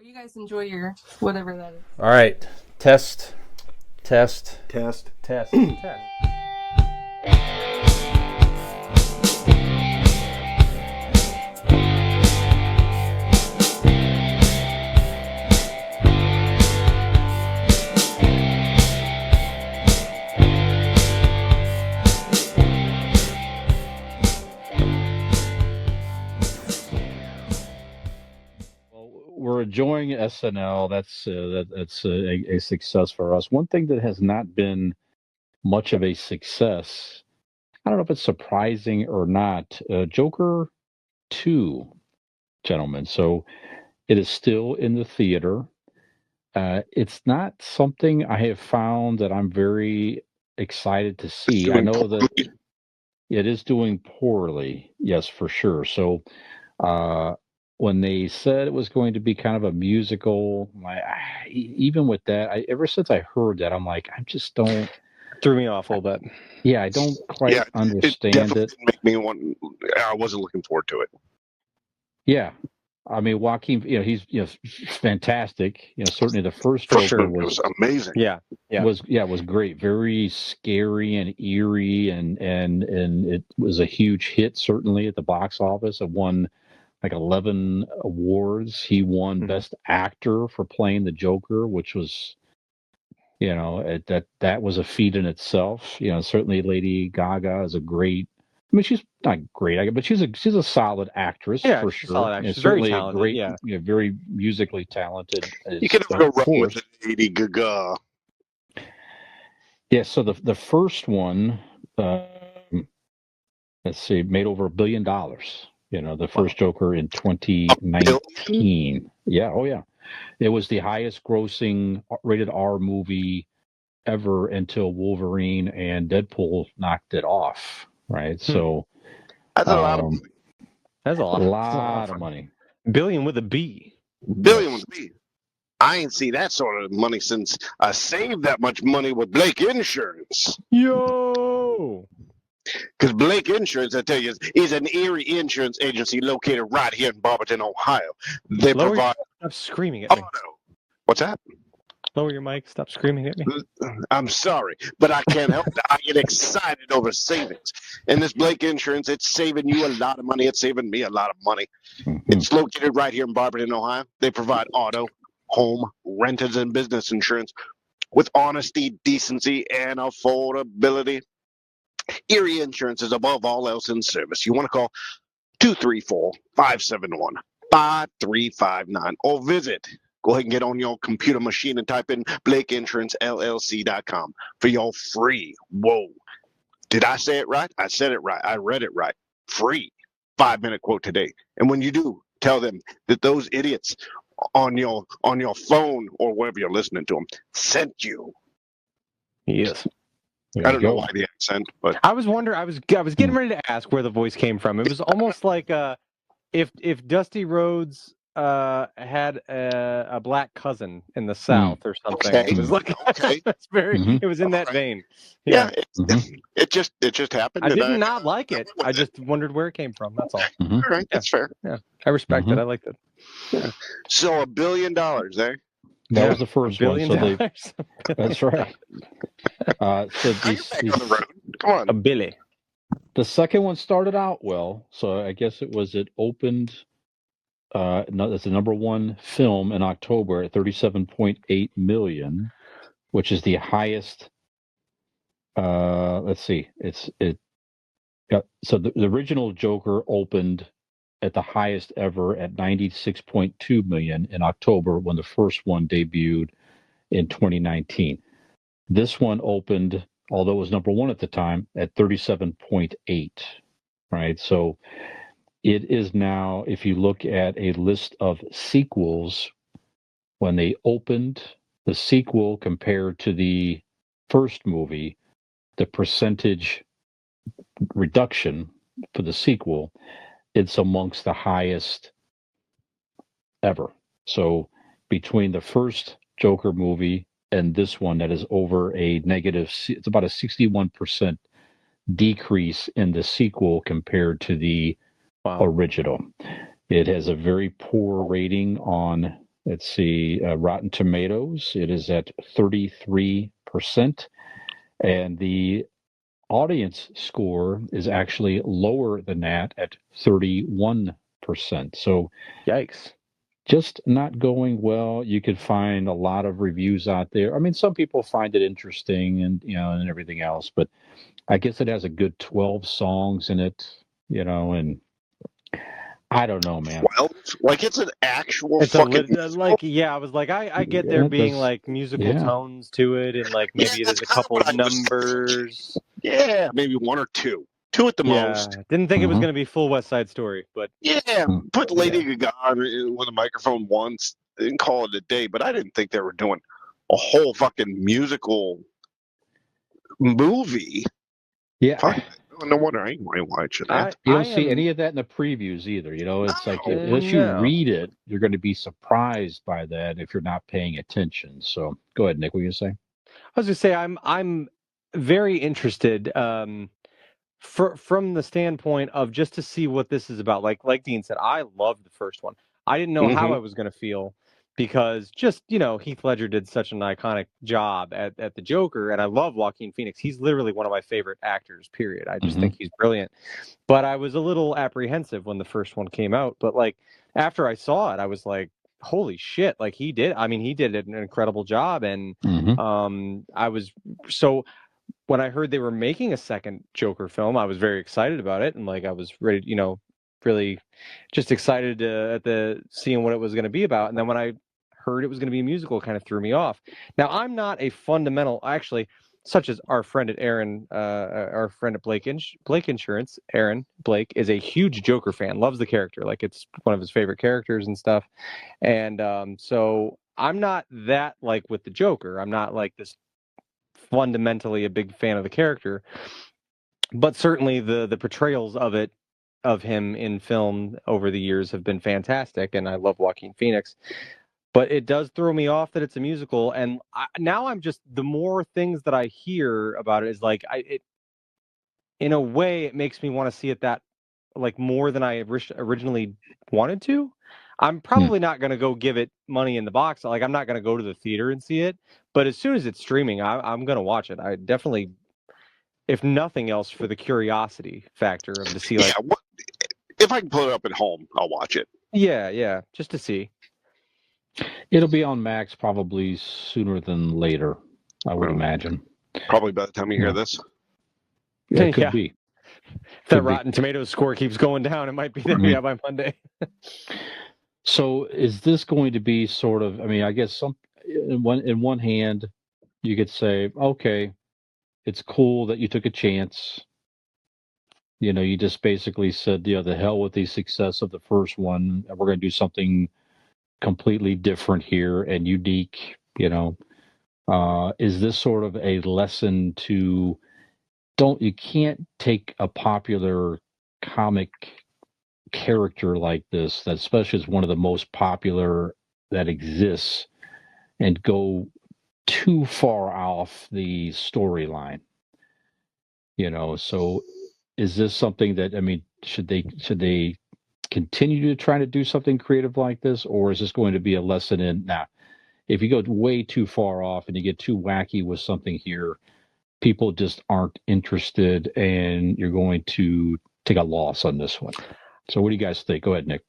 you guys enjoy your whatever that is. All right. Test. We're enjoying SNL. That's a success for us. One thing that has not been much of a success, I don't know if it's surprising or not, Joker 2, gentlemen. So it is still in the theater. It's not something I have found that I'm very excited to see. I know that it is doing poorly, yes, for sure. So uh, when they said it was going to be kind of a musical, even with that, ever since I heard that, I'm like, I just don't. Threw me off a little bit. Yeah, I don't quite understand definitely it. didn't make me want. I wasn't looking forward to it. Yeah, I mean Joaquin, he's fantastic. Certainly the first For Joker sure. It was amazing. Yeah. was great, very scary and eerie, and it was a huge hit certainly at the box office. It won like 11 awards. He won Best Actor for playing the Joker, which was, that was a feat in itself. Certainly Lady Gaga is a great. I mean, she's not great, but she's a solid actress for she's sure. a solid actress. She's Certainly very talented, a great, very musically talented. You can never go wrong with Lady Gaga. Yeah. So the first one, let's see, made over $1 billion. The first Joker in 2019. Yeah. Oh yeah. It was the highest grossing rated R movie ever until Wolverine and Deadpool knocked it off. Right. So that's a lot of money. That's a lot of money. Billion with a B. Billion with a B. I ain't see that sort of money since I saved that much money with Blake Insurance. Yo! Because Blake Insurance, I tell you, is an Erie insurance agency located right here in Barberton, Ohio. They provide. Stop screaming at me. Oh, no. What's that? Lower your mic. Stop screaming at me. I'm sorry, but I can't help it. I get excited over savings. And this Blake Insurance, it's saving you a lot of money. It's saving me a lot of money. Mm-hmm. It's located right here in Barberton, Ohio. They provide auto, home, renters, and business insurance with honesty, decency, and affordability. Erie Insurance is above all else in service. You want to call 234-571-5359 or visit. Go ahead and get on your computer machine and type in BlakeInsuranceLLC.com for your free. Whoa. Did I say it right? I said it right. I read it right. Free 5-minute quote today. And when you do, tell them that those idiots on your phone or wherever you're listening to them sent you. Yes. I don't know why the accent, but I was wondering. I was getting ready to ask where the voice came from. It was almost like if Dusty Rhodes had a black cousin in the South or something. Okay. It was like that's very. It was in that vein. Yeah. It just happened. I did not like it. I just wondered where it came from. That's all. All right, that's fair. Yeah, I respect it. I liked it. Yeah. So $1 billion there. That was the first one. So that's right. So on the road. Come on. A Billy. The second one started out well, so I guess it opened. It's the number one film in October at 37.8 million, which is the highest. Let's see. So the original Joker opened at the highest ever at 96.2 million in October when the first one debuted in 2019. This one opened, although it was number one at the time, at 37.8. Right. So it is now, if you look at a list of sequels, when they opened the sequel compared to the first movie, the percentage reduction for the sequel, it's amongst the highest ever. So between the first Joker movie and this one, that is over it's about a 61% decrease in the sequel compared to the original. It has a very poor rating on Let's see, Rotten Tomatoes, it is at 33%, and the audience score is actually lower than that at 31%. So, yikes. Just not going well. You could find a lot of reviews out there. I mean, some people find it interesting and and everything else, but I guess it has a good 12 songs in it, and I don't know, man. 12? Like it's an actual It's fucking musical? I was like, I get there Yeah, being like musical yeah. tones to it, and like Yeah, maybe that's there's a kind of couple what of I was thinking. numbers. Yeah, maybe one or two. Two at the most. Yeah, didn't think it was Mhm. going to be full West Side Story, but Yeah, put Lady yeah. Gaga on with a microphone once and call it a day. But I didn't think they were doing a whole fucking musical movie. Yeah. Fuck, no wonder I ain't watching that. You I don't see am any of that in the previews either. It's like No. unless you no. read it, you're going to be surprised by that if you're not paying attention. So go ahead, Nick. What are you say? I was going to say I'm very interested from the standpoint of just to see what this is about. Like Dean said, I loved the first one. I didn't know how Mm-hmm. I was going to feel because just Heath Ledger did such an iconic job at the Joker, and I love Joaquin Phoenix. He's literally one of my favorite actors. Period. I just Mm-hmm. think he's brilliant. But I was a little apprehensive when the first one came out. But like after I saw it, I was like, holy shit! Like he did. I mean, he did an incredible job, and Mm-hmm. I was so when I heard they were making a second Joker film, I was very excited about it, and like I was ready, really just excited at the seeing what it was going to be about. And then when I heard it was going to be a musical, it kind of threw me off. Now I'm not a fundamental, actually, such as our friend at our friend at Blake Insurance, Aaron Blake is a huge Joker fan, loves the character, like it's one of his favorite characters and stuff. And so I'm not that like with the Joker. I'm not like this fundamentally a big fan of the character, but certainly the portrayals of him in film over the years have been fantastic, and I love Joaquin Phoenix. But it does throw me off that it's a musical, and now I'm just the more things that I hear about it is like it in a way it makes me want to see it that like more than I originally wanted to. I'm Hmm. probably not going to go give it money in the box. Like I'm not going to go to the theater and see it, but as soon as it's streaming, I'm going to watch it. I definitely, if nothing else, for the curiosity factor of to see Yeah, like, if I can pull it up at home, I'll watch it. yeah, just to see. It'll be on Max probably sooner than later, I would Well, imagine. probably by the time you hear Yeah. this. Yeah, it could Yeah, be. if that Could be. Rotten Tomatoes score keeps going down, it might be there. Mhm. Yeah, by Monday. So is this going to be sort of? I mean, I guess in one hand, you could say, okay, it's cool that you took a chance. You just basically said, the hell with the success of the first one, and we're going to do something completely different here and unique. Is this sort of a lesson to you can't take a popular comic character like this, that especially is one of the most popular that exists, and go too far off the storyline. So is this something that, I mean, should they continue to try to do something creative like this, or is this going to be a lesson in, if you go way too far off and you get too wacky with something here, people just aren't interested and you're going to take a loss on this one? So what do you guys think? Go ahead, Nick.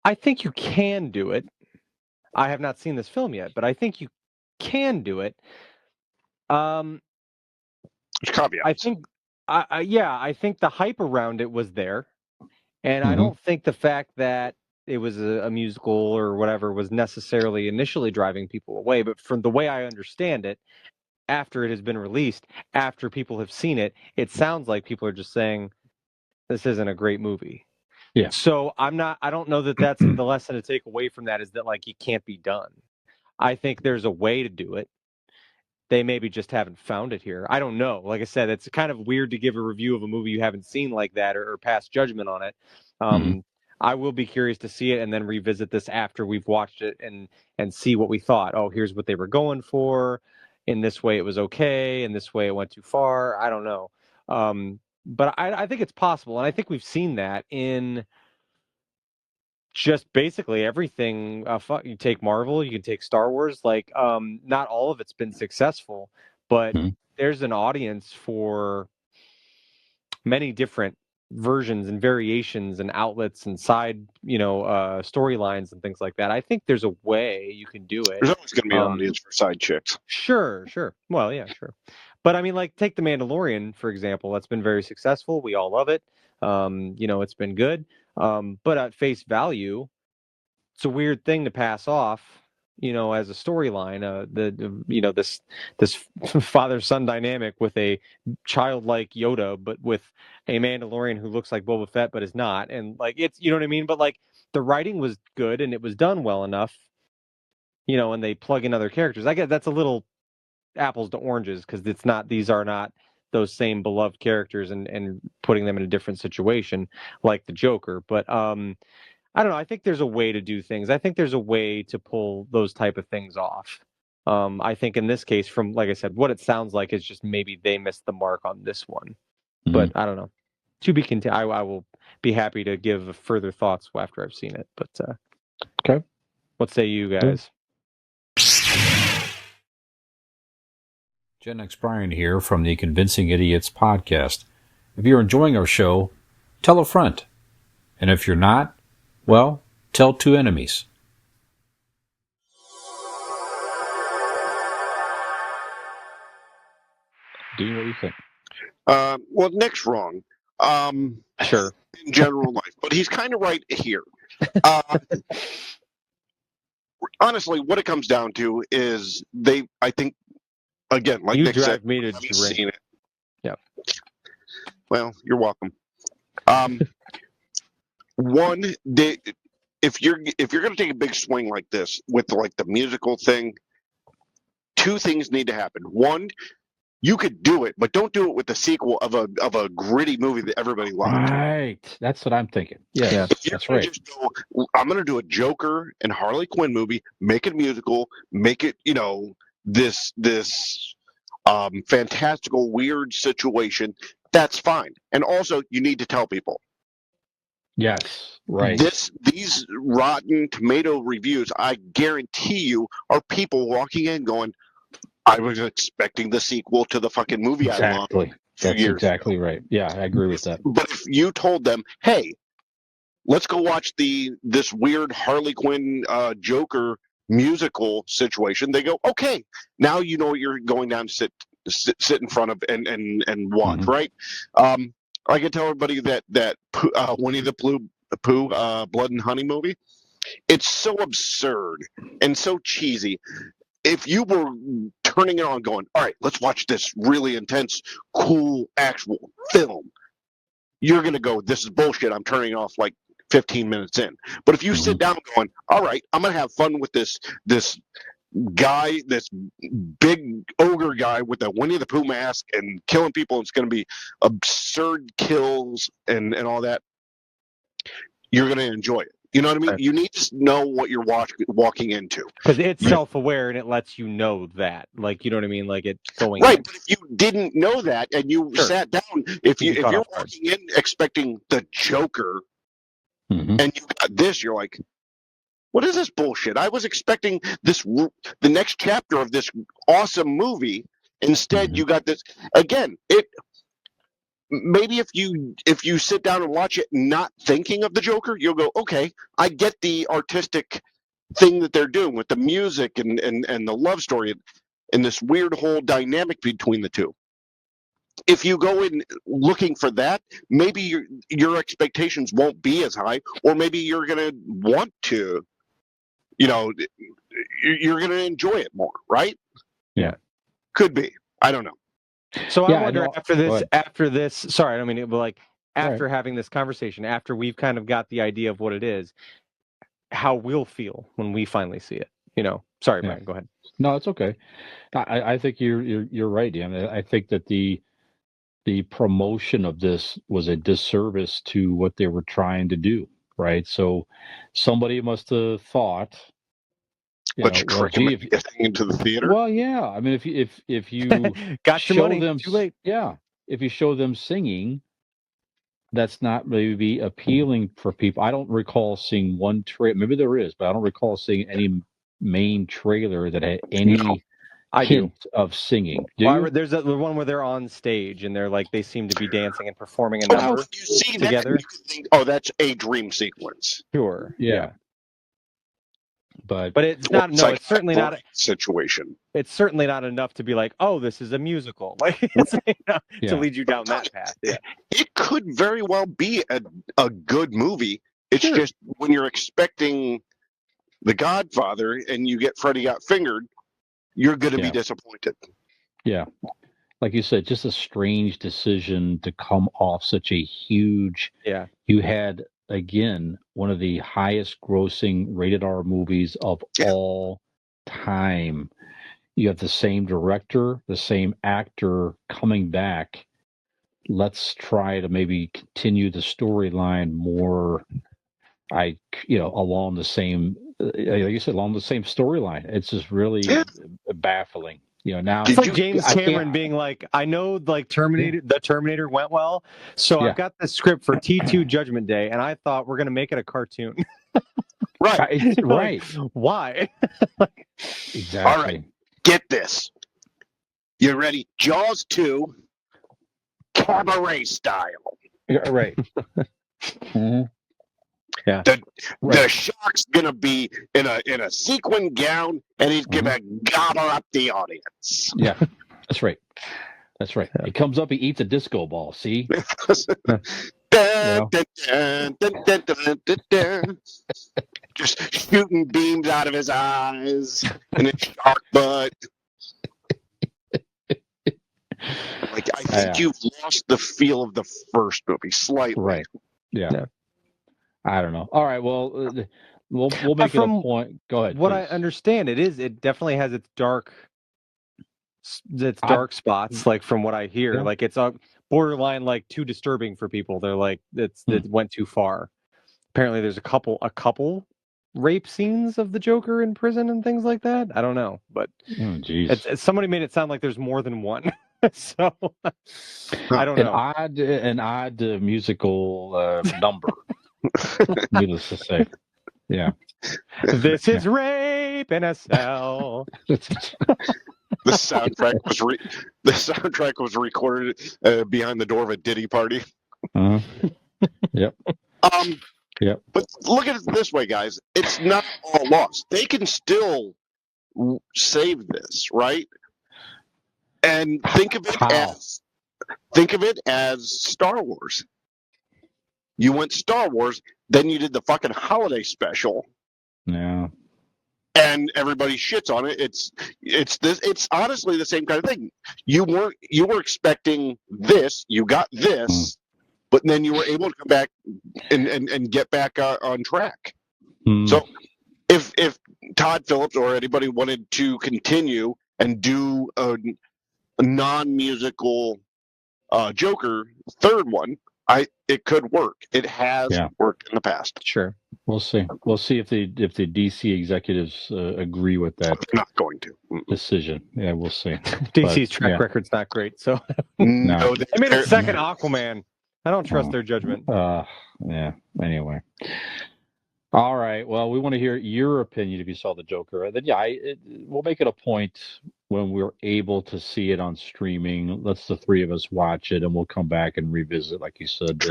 I think you can do it. I have not seen this film yet, but I think you can do it. There's caveats. I think, I think the hype around it was there, and I Mm-hmm. don't think the fact that it was a musical or whatever was necessarily initially driving people away. But from the way I understand it, after it has been released, after people have seen it, it sounds like people are just saying this isn't a great movie. Yeah. So I don't know that that's the lesson to take away from that is that like it can't be done. I think there's a way to do it. They maybe just haven't found it here. I don't know. Like I said, it's kind of weird to give a review of a movie you haven't seen like that or pass judgment on it. Mm-hmm. I will be curious to see it and then revisit this after we've watched it and see what we thought. Oh, here's what they were going for. In this way, it was okay. In this way, it went too far. I don't know. But I think it's possible, and I think we've seen that in just basically everything. You take Marvel, you can take Star Wars. Like, not all of it's been successful, but there's an audience for many different versions and variations and outlets and side, storylines and things like that. I think there's a way you can do it. There's always going to be an audience for side chicks. Sure. Well, yeah, sure. But I mean, like, take The Mandalorian, for example. That's been very successful. We all love it. It's been good. But at face value, it's a weird thing to pass off, as a storyline. This father-son dynamic with a childlike Yoda, but with a Mandalorian who looks like Boba Fett but is not, and like it's, you know what I mean. But like the writing was good and it was done well enough, and they plug in other characters. I get that's a little apples to oranges because these are not those same beloved characters and putting them in a different situation like the Joker, but I don't know. I think there's a way to do things. I think there's a way to pull those type of things off. I think in this case, from like I said, what it sounds like is just maybe they missed the mark on this one. But I don't know. To be continued. I will be happy to give further thoughts after I've seen it. But okay, what say you guys? Gen X Brian here from the Convincing Idiots podcast. If you're enjoying our show, tell a friend. And if you're not, well, tell two enemies. Dean, what do you think? Well, Nick's wrong. Sure. In general life, but he's kind of right here. Honestly, what it comes down to is I think, again, like you Nick drive said, me to haven't seen it. Yeah. Well, you're welcome. One day, if you're going to take a big swing like this with like the musical thing, two things need to happen. One, you could do it, but don't do it with the sequel of a gritty movie that everybody liked. Right, that's what I'm thinking. Yes, that's right. Just go, I'm going to do a Joker and Harley Quinn movie, make it a musical, make it this fantastical weird situation. That's fine, and also you need to tell people. Yes, right. These Rotten Tomato reviews, I guarantee you, are people walking in going, I was expecting the sequel to the fucking movie I loved. That's exactly right. Yeah, I agree with that. But if you told them, hey, let's go watch this weird Harley Quinn Joker musical situation, they go, okay, now you know what you're going down to sit in front of and watch, right? I can tell everybody that Winnie the Pooh Blood and Honey movie, it's so absurd and so cheesy. If you were turning it on going, all right, let's watch this really intense, cool, actual film, you're going to go, this is bullshit. I'm turning it off like 15 minutes in. But if you sit down going, all right, I'm going to have fun with this guy, this big ogre guy with a Winnie the Pooh mask and killing people, it's going to be absurd kills and all that, you're going to enjoy it. You know what I mean? Right. You need to know what you're walking into. Because it's self-aware and it lets you know that. Like, you know what I mean? Like it's going right. But if you didn't know that and you sat down, if you're walking in expecting the Joker and you got this, you're like, what is this bullshit? I was expecting the next chapter of this awesome movie. Instead, you got this. Again, maybe if you sit down and watch it not thinking of the Joker, you'll go, okay, I get the artistic thing that they're doing with the music and the love story and this weird whole dynamic between the two. If you go in looking for that, maybe your expectations won't be as high, or maybe you're going to want to, you're going to enjoy it more, right? Yeah. Could be. I don't know. So I wonder after this, sorry, I don't mean it, but like after having this conversation, after we've kind of got the idea of what it is, how we'll feel when we finally see it. Sorry, Brian, go ahead. No, it's okay. I think you're right, Dan. I think that the promotion of this was a disservice to what they were trying to do, right? So somebody must have thought, getting into the theater. Well, yeah. I mean, if you got show your money, them, too late. Yeah, if you show them singing, that's not maybe appealing for people. I don't recall seeing one trailer. Maybe there is, but I don't recall seeing any main trailer that had any I do. hint of singing. Do Well, you? there's the one where they're on stage and they seem to be dancing and performing a Oh, number you see together. that, you could think, oh, that's a dream sequence. Sure. Yeah. But it's not. It's No, like it's certainly a not. situation. It's certainly not enough to be like, oh, this is a musical. Like it's, to lead you down that path. Yeah. It could very well be a good movie. It's just when you're expecting The Godfather and you get Freddy Got Fingered, you're going to be disappointed. Yeah. Like you said, just a strange decision to come off such a huge. Yeah. You had, again, one of the highest grossing rated R movies of all time. You have the same director, the same actor coming back. Let's try to maybe continue the storyline more. Along the same, like you said, along the same storyline. It's just really baffling. Now It's like James Cameron being like, I know, like the Terminator went well, so I've got the script for T2 Judgment Day, and I thought we're gonna make it a cartoon. Right. Like, why? Exactly. All right, get this. You ready? Jaws 2, cabaret style. Yeah, right. Mm-hmm. Yeah. The shark's gonna be in a sequin gown, and he's gonna gobble up the audience. Yeah, that's right. That's right. He comes up, he eats a disco ball. See? Dun, dun, dun, dun, dun, dun, dun, dun. Just shooting beams out of his eyes and his shark butt. Like, I think you've lost the feel of the first movie slightly. Right. Yeah. I don't know. All right. Well, we'll make it a point. Go ahead. What please. I understand, it definitely has its dark spots. Like from what I hear, like it's a borderline, like too disturbing for people. They're like, it went too far. Apparently, there's a couple rape scenes of the Joker in prison and things like that. I don't know, but somebody made it sound like there's more than one. So I don't know. An odd musical number. Needless to say, yeah. This is rape in a cell. The soundtrack was recorded behind the door of a Diddy party. Yep. Yep. But look at it this way, guys. It's not all lost. They can still save this, right? And think of it as Star Wars. You went Star Wars, then you did the fucking holiday special. Yeah. And everybody shits on it. It's honestly the same kind of thing. You were expecting this, you got this, but then you were able to come back and get back on track. So if Todd Phillips or anybody wanted to continue and do a non-musical Joker third one, it could work. It has worked in the past. Sure. We'll see. We'll see if the DC executives agree with that. They're not going to decision. Yeah, we'll see. DC's track record's not great, so no. They made a second Aquaman. I don't trust their judgment. Yeah. Anyway. All right. Well, we want to hear your opinion if you saw the Joker. Then, we'll make it a point when we're able to see it on streaming. Let's the three of us watch it, and we'll come back and revisit, like you said,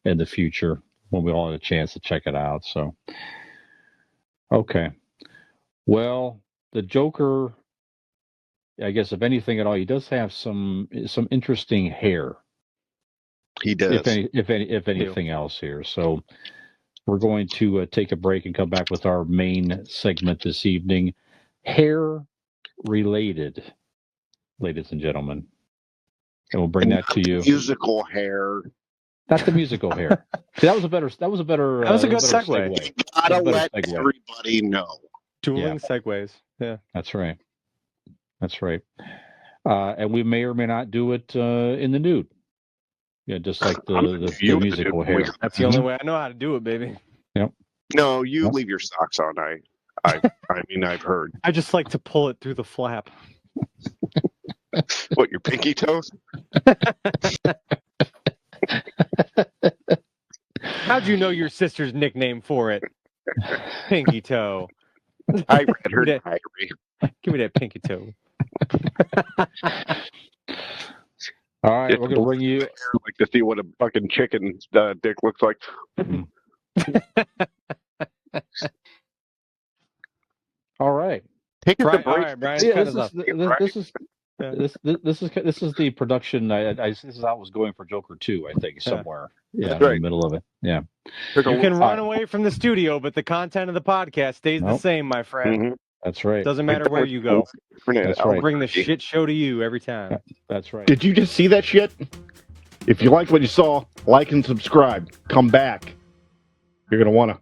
in the future when we all have a chance to check it out. So, okay. Well, the Joker, I guess, if anything at all, he does have some interesting hair. He does. If anything else here. So we're going to take a break and come back with our main segment this evening. Hair related, ladies and gentlemen. And we'll bring that to you. Musical hair. Not the musical hair. That was a good segue. You gotta let everybody know. Dueling segues. Yeah. That's right. And we may or may not do it in the nude. Yeah, just like the musical hair. That's the only way I know how to do it, baby. Yep. No, you leave your socks on. I mean, I've heard. I just like to pull it through the flap. What, your pinky toes? How'd you know your sister's nickname for it? Pinky toe. I read her Give me that- diary. Give me that pinky toe. All right, Just we're gonna bring you. like to see what a fucking chicken dick looks like. All right. Take it to Brian, all break. right, Brian. Yeah, cut this us is off. this is the production. This is how it was going for Joker 2, I think, somewhere. Yeah, That's in the right. middle of it. Yeah. Took a You can look. run away from the studio, but the content of the podcast stays the Nope. same, my friend. Mhm. That's right. Doesn't matter where you go. That's I'll right. bring the shit show to you every time. That's right. Did you just see that shit? If you like what you saw, like and subscribe. Come back. You're going to want to.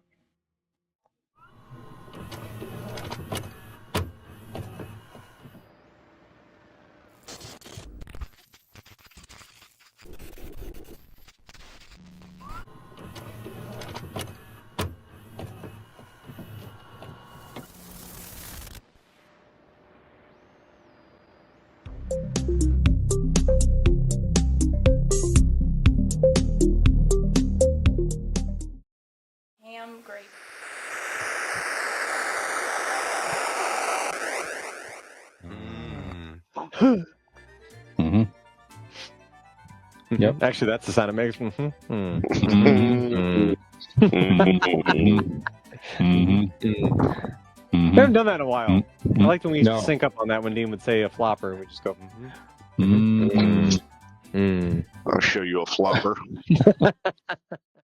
Ham grape. Mm-hmm. Yep. Actually, that's the sound it makes. Mm-hmm. I haven't done that in a while. Mm-hmm. I liked when we used No. to sync up on that when Dean would say a flopper and we just go. Mm-hmm. I'll show you a flopper.